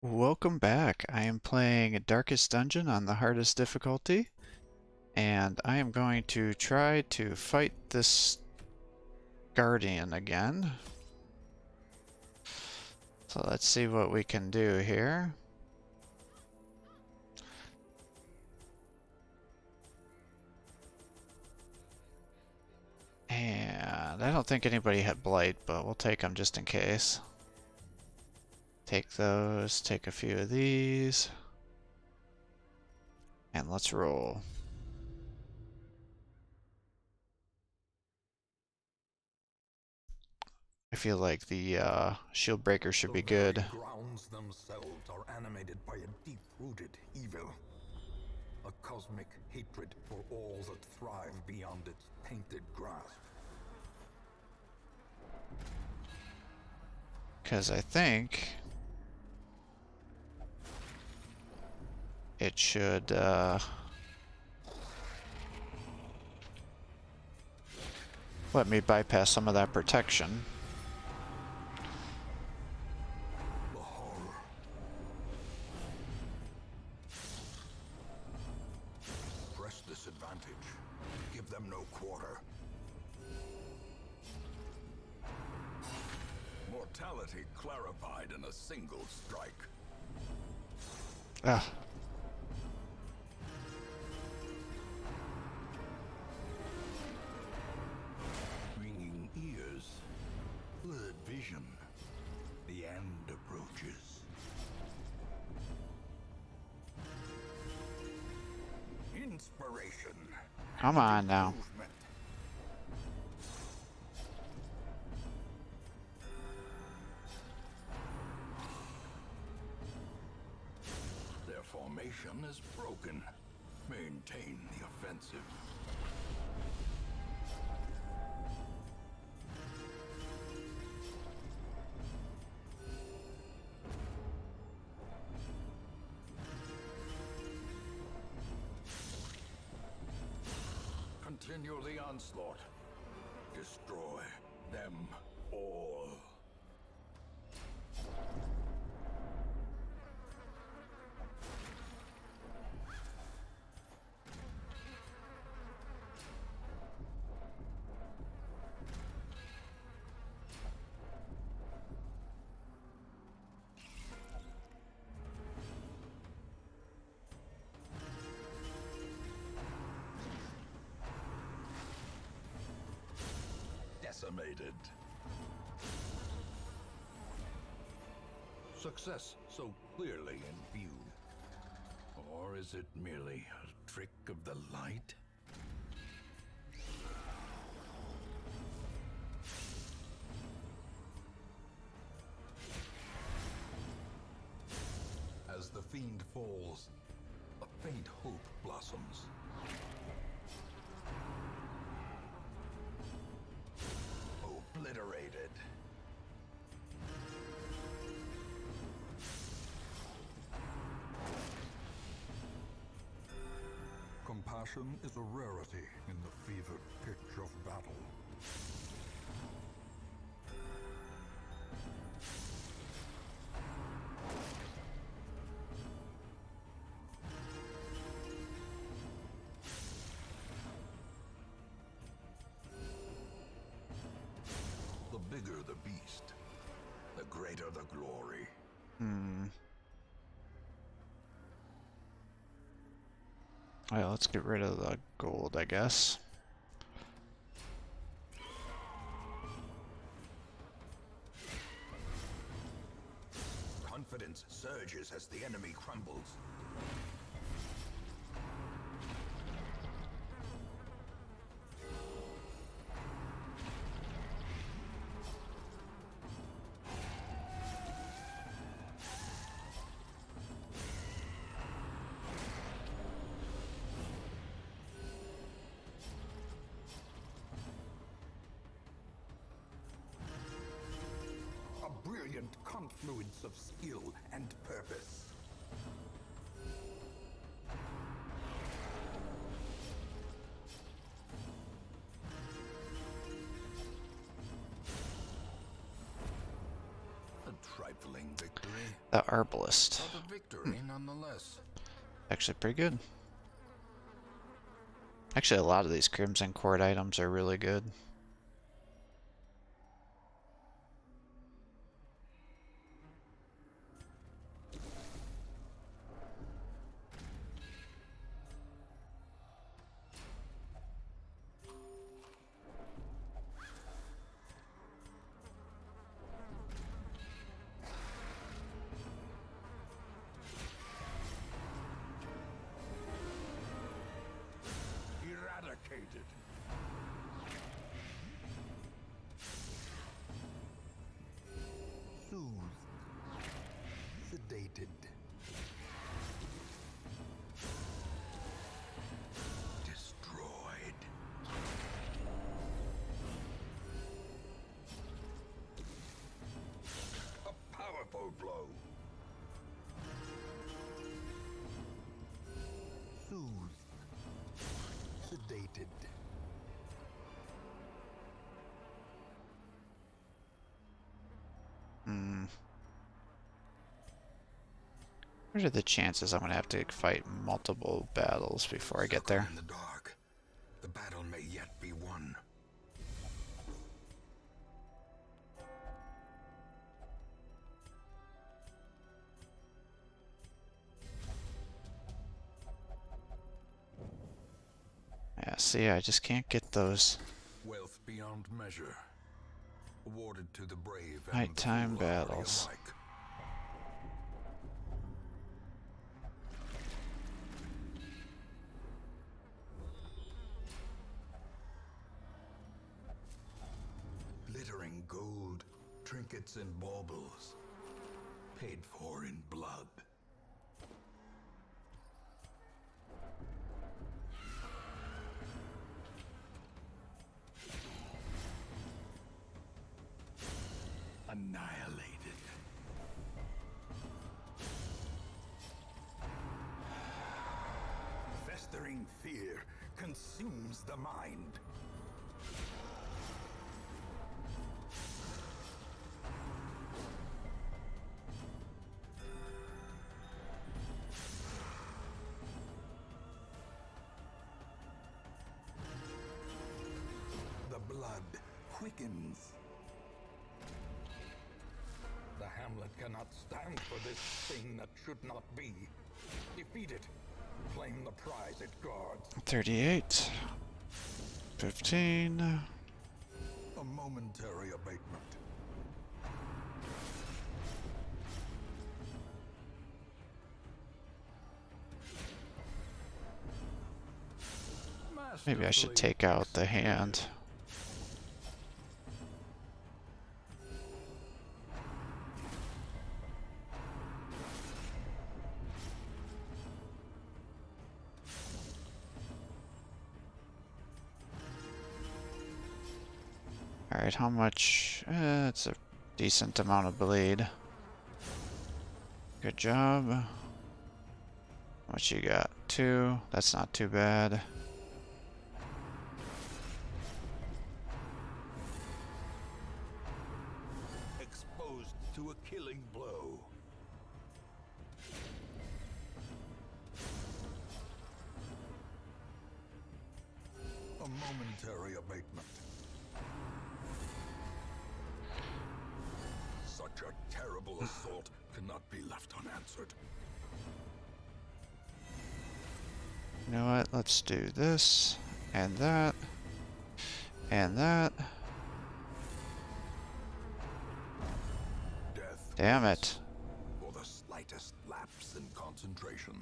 Welcome back. I am playing Darkest Dungeon on the hardest difficulty, and I am going to try to fight this Guardian again. So let's see what we can do here. And I don't think anybody had Blight, but we'll take them just in case. Take those, take a few of these, and let's roll. I feel like the shield breaker should be good. The grounds themselves are animated by a deep-rooted evil. A cosmic hatred for all that thrive beyond its tainted grasp. Because I think it should let me bypass some of that protection. The horror. Press this advantage. Give them no quarter. Mortality clarified in a single strike. Ah. Ringing ears. Blurred vision. The end approaches. Inspiration. Come on now. Movement. Their formation is broken. Maintain the offensive. Continue the onslaught. Destroy them all. Decimated. Success so clearly in view. Or is it merely a trick of the light? As the fiend falls, a faint hope blossoms. Obliterated. Compassion is a rarity in the fevered pitch of battle. The bigger the beast, the greater the glory. Alright, let's get rid of the gold, I guess. Confidence surges as the enemy crumbles. A brilliant confluence of skill and purpose. A trifling victory, The Arbalist. but a victory nonetheless. Actually pretty good. Actually, a lot of these Crimson Court items are really good. Eradicated. Soothed. Sedated. Destroyed. A powerful blow. Soothed. Sedated. What are the chances I'm gonna have to fight multiple battles before I get there? In the dark. The battle may yet be won. Yeah, see, I just can't get those Wealth beyond measure. Awarded to the brave and nighttime the foolhardy battles. alike. Glittering gold, trinkets and baubles, paid for in blood. Annihilated. Festering fear consumes the mind. The blood quickens. The hamlet cannot stand for this thing that should not be. Defeat it. Claim the prize it guards. 38. 15. A momentary abatement. Maybe I should take out the hand. Alright, how much? It's a decent amount of bleed. Good job. How much you got? 2. That's not too bad. Exposed to a killing blow. A momentary abatement. Such a terrible assault cannot be left unanswered. You know what? Let's do this, and that, and that. Death Damn it. for the slightest lapse in concentration.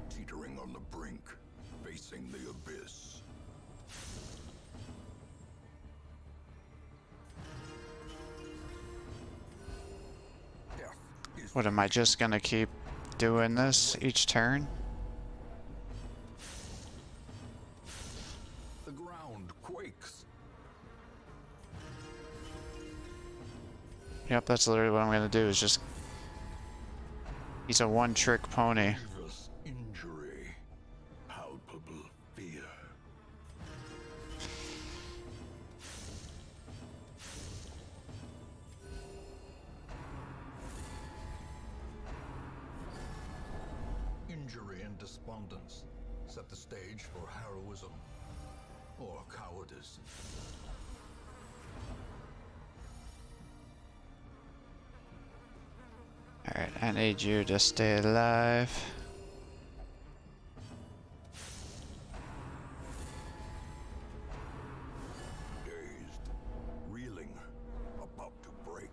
Teetering on the brink, facing the abyss. Death is What, am I just gonna keep doing this each turn? the ground quakes. Yep, that's literally what I'm gonna do, is just... He's a one-trick pony. Grievous injury, palpable fear. Injury and despondence set the stage for heroism or cowardice. Alright, I need you to stay alive. Dazed, reeling, about to break.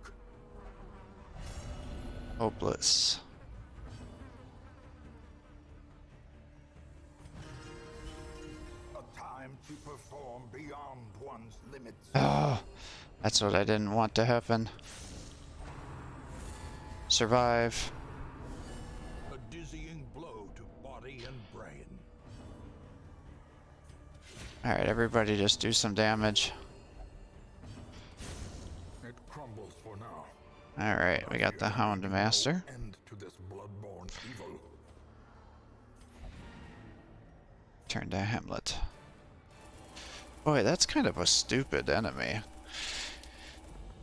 Hopeless. A time to perform beyond one's limits. Oh, that's what I didn't want to happen. Survive. A dizzying blow to body and brain. Alright, everybody just do some damage. It crumbles for now. Alright, we got the Hound Master. End to this bloodborne evil. Turn to Hamlet. Boy, that's kind of a stupid enemy.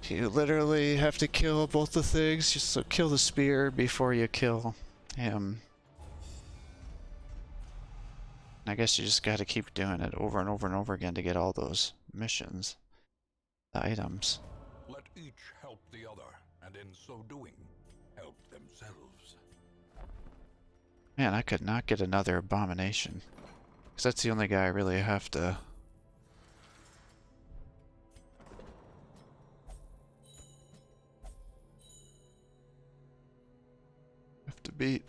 You literally have to kill both the things, just so kill the spear before you kill him. I guess you just gotta keep doing it over and over and over again to get all those missions. The items. Let each help the other, and in so doing, help themselves. Man, I could not get another abomination. Because that's the only guy I really have to... beat.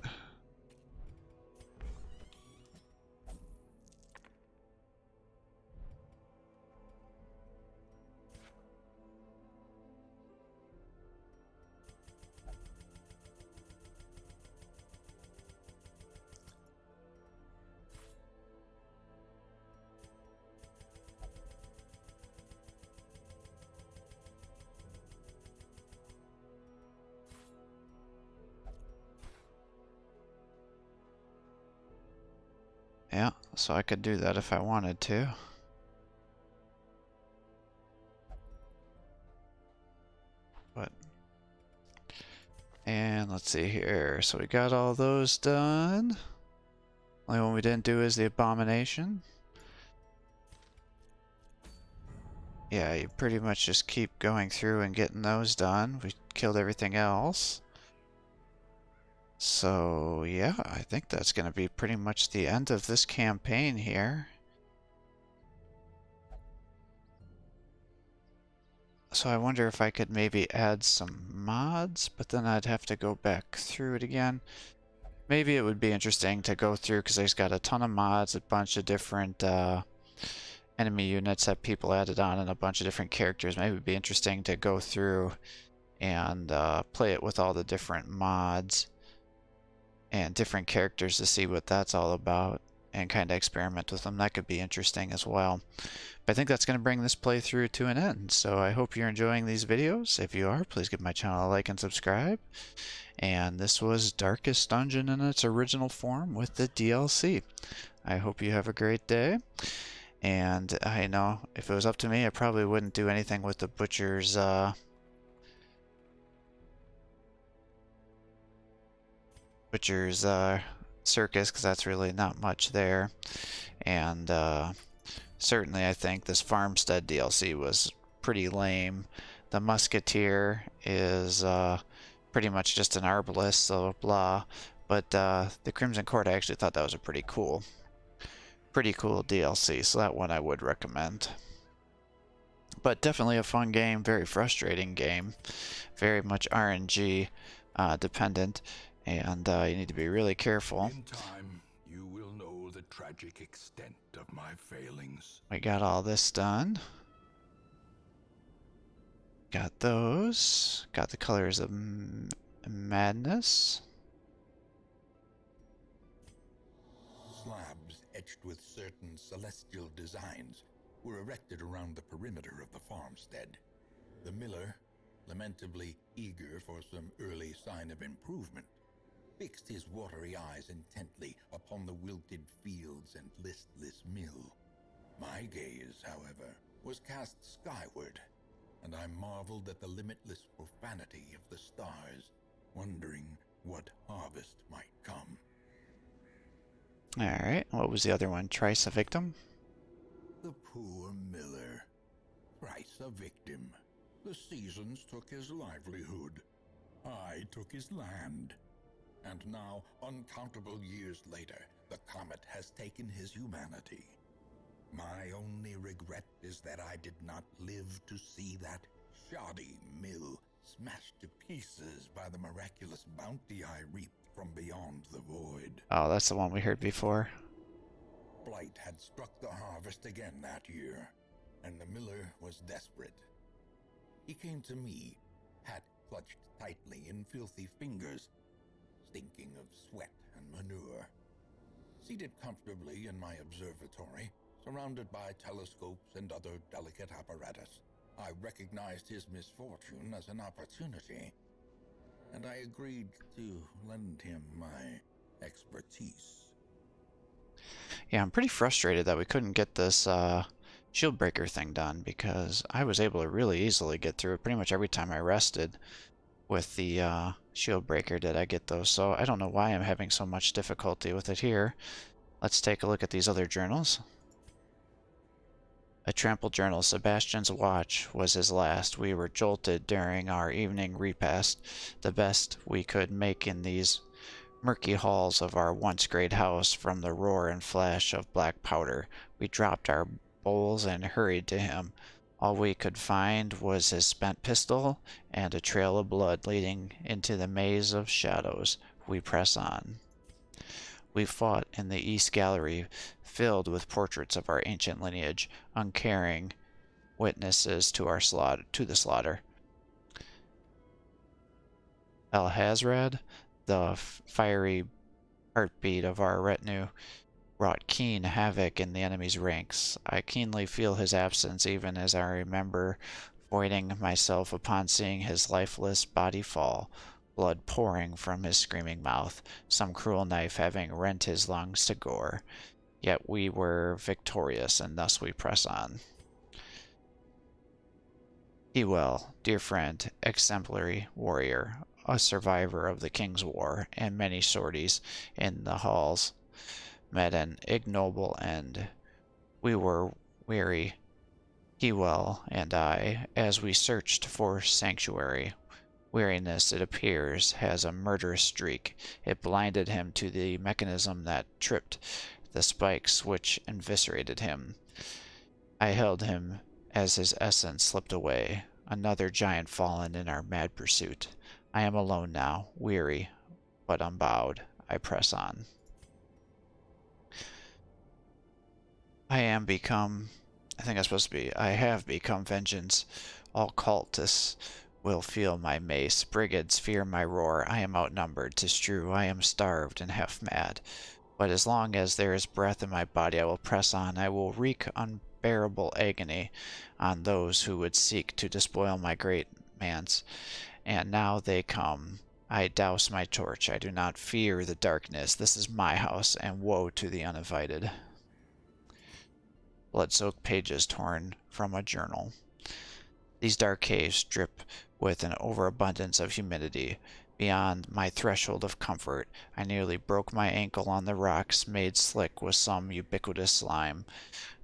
Yeah, so I could do that if I wanted to. But... And let's see here. So we got all those done. Only one we didn't do is the abomination. Yeah, you pretty much just keep going through and getting those done. We killed everything else. So, yeah, I think that's going to be pretty much the end of this campaign here. So I wonder if I could maybe add some mods, but then I'd have to go back through it again. Maybe it would be interesting to go through, because there's got a ton of mods, a bunch of different enemy units that people added on, and a bunch of different characters. Maybe it would be interesting to go through and play it with all the different mods and different characters to see what that's all about and kind of experiment with them. That could be interesting as well. But I think that's going to bring this playthrough to an end. So I hope you're enjoying these videos. If you are, please give my channel a like and subscribe. And this was Darkest Dungeon in its original form with the DLC. I hope you have a great day. And I know if it was up to me, I probably wouldn't do anything with the Butcher's circus, because that's really not much there. And certainly I think this Farmstead DLC was pretty lame. The Musketeer is pretty much just an arbalist, so blah. But the Crimson Court, I actually thought that was a pretty cool DLC, so that one I would recommend. But definitely a fun game, very frustrating game, very much RNG dependent. And you need to be really careful. In time, you will know the tragic extent of my failings. We got all this done. Got those. Got the colors of madness. Slabs etched with certain celestial designs were erected around the perimeter of the farmstead. The miller lamentably eager for some early sign of improvement, fixed his watery eyes intently upon the wilted fields and listless mill. My gaze, however, was cast skyward, and I marveled at the limitless profanity of the stars, wondering what harvest might come. Alright, what was the other one? Trice a victim? The poor miller, thrice a victim. The seasons took his livelihood. I took his land. And now, uncountable years later, the comet has taken his humanity. My only regret is that I did not live to see that shoddy mill smashed to pieces by the miraculous bounty I reaped from beyond the void. Oh, that's the one we heard before. Blight had struck the harvest again that year, and the miller was desperate. He came to me, hat clutched tightly in filthy fingers, stinking of sweat and manure. Seated comfortably in my observatory, surrounded by telescopes and other delicate apparatus, I recognized his misfortune as an opportunity, and I agreed to lend him my expertise. Yeah, I'm pretty frustrated that we couldn't get this shield breaker thing done, because I was able to really easily get through it pretty much every time I rested with the shield breaker did I get those, so I don't know why I'm having so much difficulty with it here. Let's take a look at these other journals. A trampled journal. Sebastian's watch was his last. We were jolted during our evening repast, the best we could make in these murky halls of our once great house. From the roar and flash of black powder, we dropped our bowls and hurried to him. All we could find was his spent pistol and a trail of blood leading into the maze of shadows. We press on. We fought in the East Gallery, filled with portraits of our ancient lineage, uncaring witnesses to the slaughter. El-Hazrad, the fiery heartbeat of our retinue, wrought keen havoc in the enemy's ranks. I keenly feel his absence, even as I remember voiding myself upon seeing his lifeless body fall, blood pouring from his screaming mouth, some cruel knife having rent his lungs to gore. Yet we were victorious, and thus we press on. Ewell, dear friend, exemplary warrior, a survivor of the King's War and many sorties in the halls, met an ignoble end. We were weary, Ewell and I, as we searched for sanctuary. Weariness, it appears, has a murderous streak. It blinded him to the mechanism that tripped the spikes which eviscerated him. I held him as his essence slipped away. Another giant fallen in our mad pursuit. I am alone now, weary, but unbowed. I press on. I have become vengeance. All cultists will feel my mace. Brigands fear my roar. I am outnumbered, 'tis true. I am starved and half mad. But as long as there is breath in my body, I will press on. I will wreak unbearable agony on those who would seek to despoil my great manse. And now they come. I douse my torch. I do not fear the darkness. This is my house, and woe to the uninvited. Blood-soaked pages torn from a journal. These dark caves drip with an overabundance of humidity. Beyond my threshold of comfort, I nearly broke my ankle on the rocks made slick with some ubiquitous slime.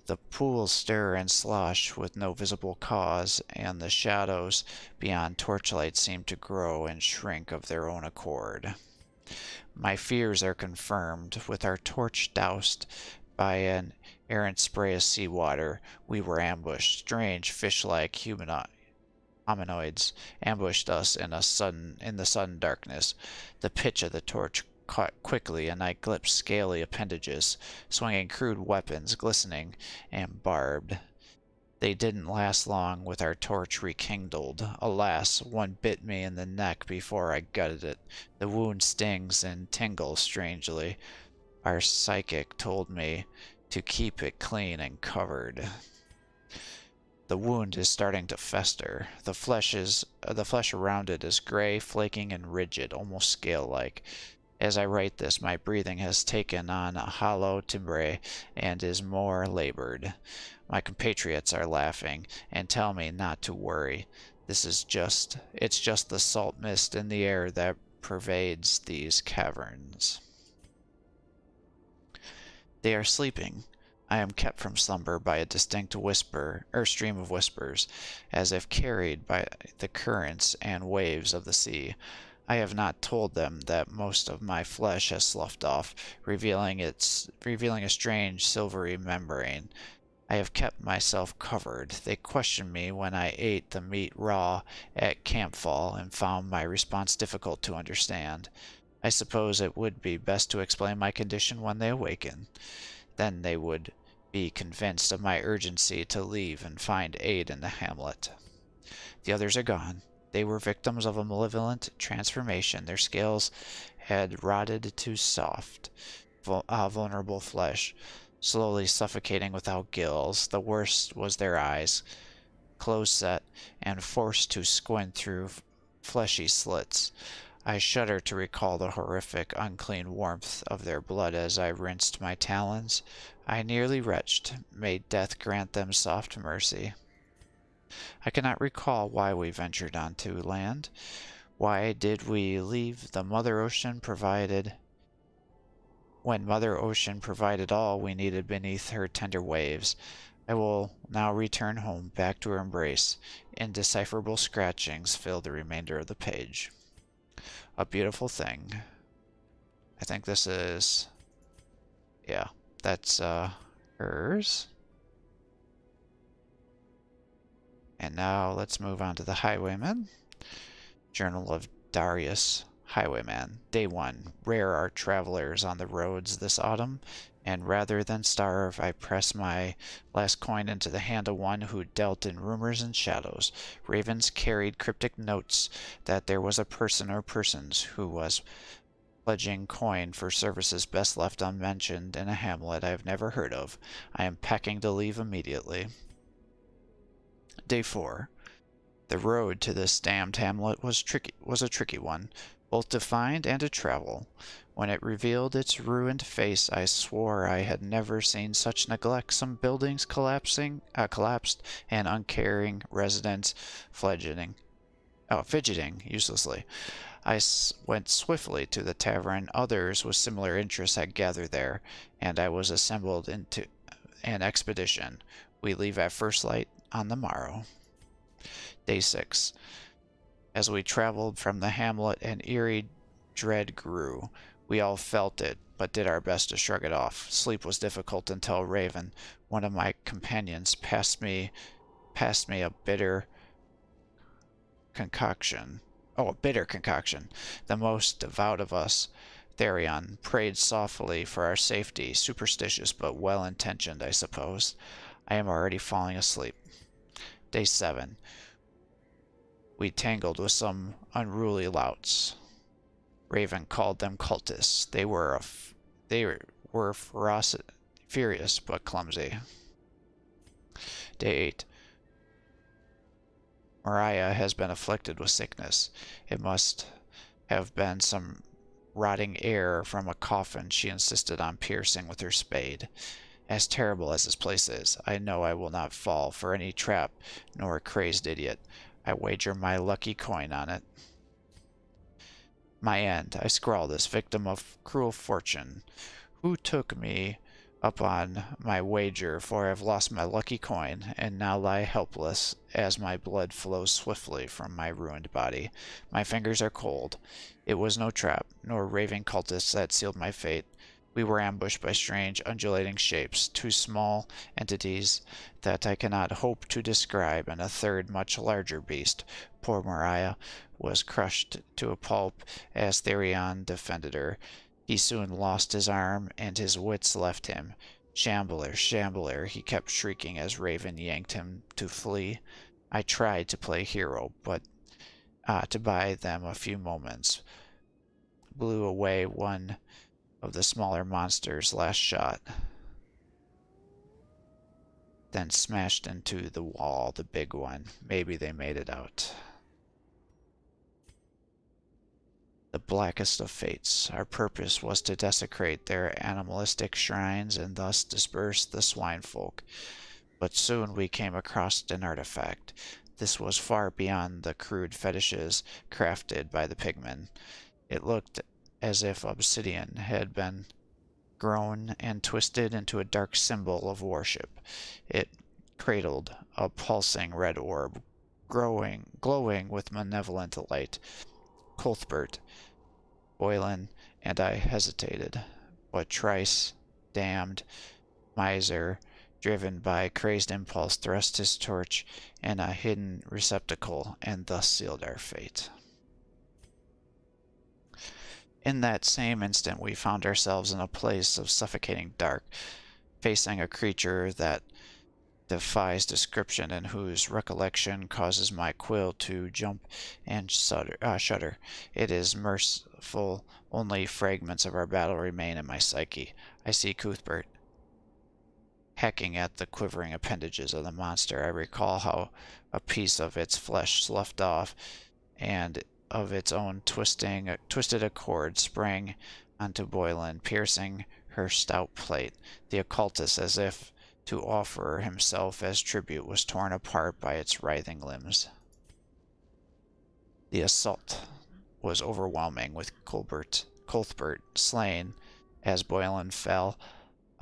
The pools stir and slosh with no visible cause, and the shadows beyond torchlight seem to grow and shrink of their own accord. My fears are confirmed. With our torch doused by an errant spray of seawater, we were ambushed. Strange, fish-like hominoids ambushed us in the sudden darkness. The pitch of the torch caught quickly, and I glimpsed scaly appendages, swinging crude weapons, glistening and barbed. They didn't last long with our torch rekindled. Alas, one bit me in the neck before I gutted it. The wound stings and tingles strangely. Our psychic told me to keep it clean and covered. The wound is starting to fester. The flesh around it is gray, flaking, and rigid, almost scale-like. As I write this, my breathing has taken on a hollow timbre and is more labored. My compatriots are laughing and tell me not to worry. It's just the salt mist in the air that pervades these caverns. They are sleeping. I am kept from slumber by a distinct whisper, or stream of whispers, as if carried by the currents and waves of the sea. I have not told them that most of my flesh has sloughed off, revealing a strange silvery membrane. I have kept myself covered. They questioned me when I ate the meat raw at campfall and found my response difficult to understand. I suppose it would be best to explain my condition when they awaken. Then they would be convinced of my urgency to leave and find aid in the hamlet. The others are gone. They were victims of a malevolent transformation. Their scales had rotted to soft, vulnerable flesh, slowly suffocating without gills. The worst was their eyes, close-set and forced to squint through fleshy slits. I shudder to recall the horrific, unclean warmth of their blood as I rinsed my talons. I nearly retched. May death grant them soft mercy. I cannot recall why we ventured onto land. Why did we leave the Mother Ocean when Mother Ocean provided all we needed beneath her tender waves? I will now return home, back to her embrace. Indecipherable scratchings fill the remainder of the page. A beautiful thing. I think this is... yeah, that's hers. And now let's move on to the Highwayman. Journal of Darius, Highwayman. Day 1. Rare are travelers on the roads this autumn, and rather than starve, I press my last coin into the hand of one who dealt in rumors and shadows. Ravens carried cryptic notes that there was a person or persons who was pledging coin for services best left unmentioned in a hamlet I have never heard of. I am packing to leave immediately. Day 4. The road to this damned hamlet was a tricky one, both to find and to travel. When it revealed its ruined face, I swore I had never seen such neglect. Some buildings collapsed, and uncaring residents fidgeting uselessly. I went swiftly to the tavern. Others with similar interests had gathered there, and I was assembled into an expedition. We leave at first light on the morrow. Day 6. As we traveled from the hamlet, an eerie dread grew. We all felt it, but did our best to shrug it off. Sleep was difficult until Raven, one of my companions, passed me a bitter concoction. Oh, a bitter concoction. The most devout of us, Therion, prayed softly for our safety, superstitious but well-intentioned, I suppose. I am already falling asleep. Day 7. We tangled with some unruly louts. Raven called them cultists. They were furious but clumsy. Day 8. Mariah has been afflicted with sickness. It must have been some rotting air from a coffin she insisted on piercing with her spade. As terrible as this place is, I know I will not fall for any trap nor a crazed idiot. I wager my lucky coin on it. My end. I scrawl this, victim of cruel fortune. Who took me up on my wager, for I have lost my lucky coin, and now lie helpless as my blood flows swiftly from my ruined body. My fingers are cold. It was no trap, nor raving cultists that sealed my fate. We were ambushed by strange, undulating shapes, two small entities that I cannot hope to describe, and a third, much larger beast. Poor Mariah was crushed to a pulp as Therion defended her. He soon lost his arm, and his wits left him. Shambler, Shambler, he kept shrieking as Raven yanked him to flee. I tried to play hero, but to buy them a few moments, blew away one of the smaller monster's last shot. then smashed into the wall, the big one. Maybe they made it out. The blackest of fates. Our purpose was to desecrate their animalistic shrines and thus disperse the swine folk. But soon we came across an artifact. This was far beyond the crude fetishes crafted by the pigmen. It looked as if obsidian had been grown and twisted into a dark symbol of worship. It cradled a pulsing red orb, glowing with malevolent light. Cuthbert, Boylan, and I hesitated, but Trice, damned miser, driven by crazed impulse, thrust his torch in a hidden receptacle and thus sealed our fate. In that same instant, we found ourselves in a place of suffocating dark, facing a creature that defies description and whose recollection causes my quill to jump and shudder. It is merciful, only fragments of our battle remain in my psyche. I see Cuthbert hacking at the quivering appendages of the monster. I recall how a piece of its flesh sloughed off and of its own twisted accord sprang onto Boylan, piercing her stout plate. The occultist, as if to offer himself as tribute, was torn apart by its writhing limbs. The assault was overwhelming, with Cuthbert slain as Boylan fell.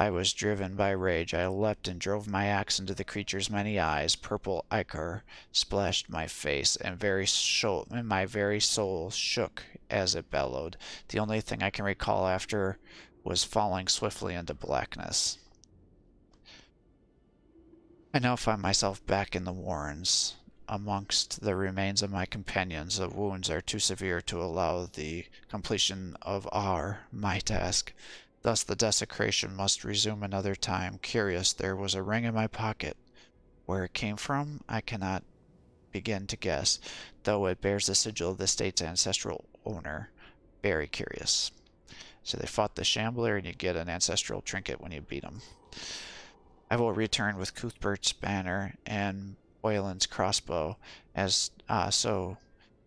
I was driven by rage. I leapt and drove my axe into the creature's many eyes. Purple ichor splashed my face, and my very soul shook as it bellowed. The only thing I can recall after was falling swiftly into blackness. I now find myself back in the warrens, amongst the remains of my companions. The wounds are too severe to allow the completion of my task. Thus the desecration must resume another time. Curious, there was a ring in my pocket. Where it came from, I cannot begin to guess, though it bears the sigil of the state's ancestral owner. Very curious. So they fought the Shambler, and you get an ancestral trinket when you beat him. I will return with Cuthbert's banner and Boylan's crossbow, so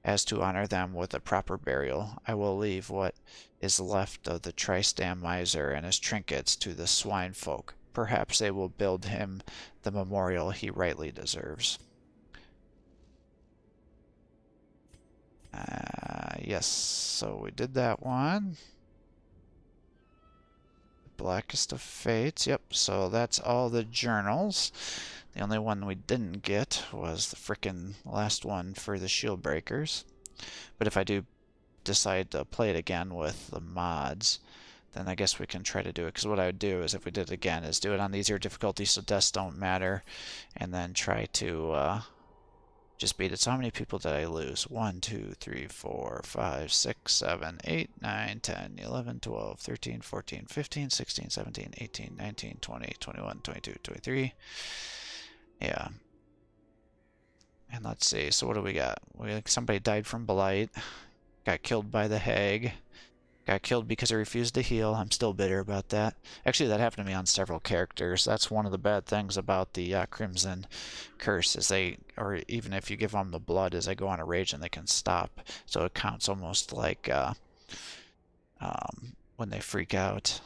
as to honor them with a proper burial. I will leave what is left of the Tristam miser and his trinkets to the swine folk. Perhaps they will build him the memorial he rightly deserves. Yes, so we did that one. Blackest of Fates. Yep, so that's all the journals. The only one we didn't get was the frickin' last one for the Shield Breakers. But if I do decide to play it again with the mods, then I guess we can try to do it. Because what I would do is, if we did it again, is do it on the easier difficulty so deaths don't matter, and then try to just beat it. So how many people did I lose? 1, 2, 3, 4, 5, 6, 7, 8, 9, 10, 11, 12, 13, 14, 15, 16, 17, 18, 19, 20, 21, 22, 23. Yeah. And let's see, so what do we got? Somebody died from blight, got killed by the hag, got killed because I refused to heal. I'm still bitter about that. Actually, that happened to me on several characters. That's one of the bad things about the Crimson Curse, is or even if you give them the blood, is they go on a rage and they can stop. So it counts almost like when they freak out.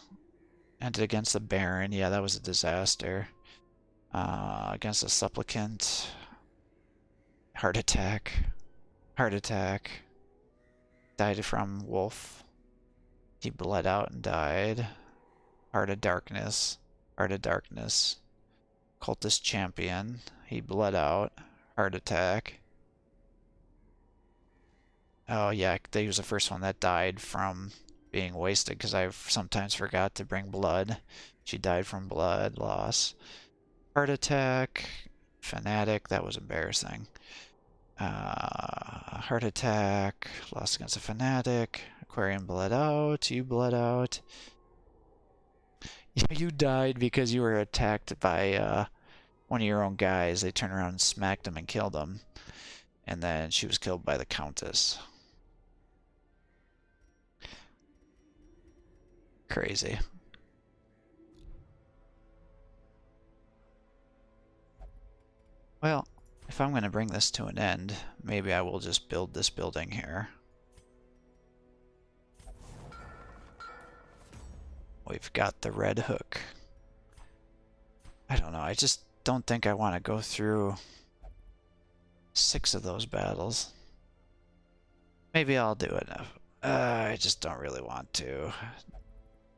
Ended against the Baron. Yeah, that was a disaster. Against the Supplicant. Heart attack. Heart attack. Died from Wolf. He bled out and died. Heart of Darkness. Heart of Darkness. Cultist Champion. He bled out. Heart attack. Oh yeah, they was the first one that died from being wasted, because I sometimes forgot to bring blood. She died from blood loss. Heart attack. Fanatic. That was embarrassing. Heart attack. Lost against a Fanatic. Aquarium bled out. You bled out. You died because you were attacked by one of your own guys. They turned around and smacked him and killed him. And then she was killed by the Countess. Crazy. if I'm going to bring this to an end, maybe I will just build this building here. We've got the red hook. I don't know, I just don't think I want to go through 6 of those battles. Maybe I'll do it. I just don't really want to.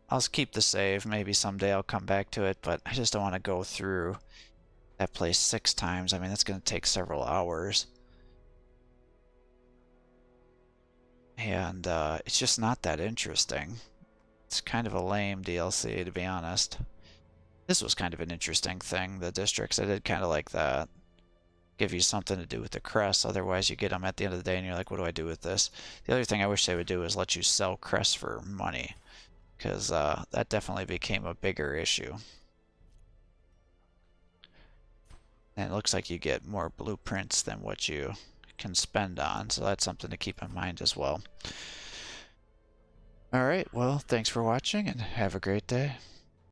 I'll keep the save. Maybe someday I'll come back to it, but I just don't want to go through that place 6 times. I mean, that's going to take several hours. And it's just not that interesting. It's kind of a lame DLC, to be honest. This was kind of an interesting thing, the districts. I did kind of like that. Give you something to do with the crests, otherwise you get them at the end of the day and you're like, what do I do with this? The other thing I wish they would do is let you sell crests for money, because that definitely became a bigger issue. And it looks like you get more blueprints than what you can spend on, so that's something to keep in mind as well. Alright, well, thanks for watching and have a great day.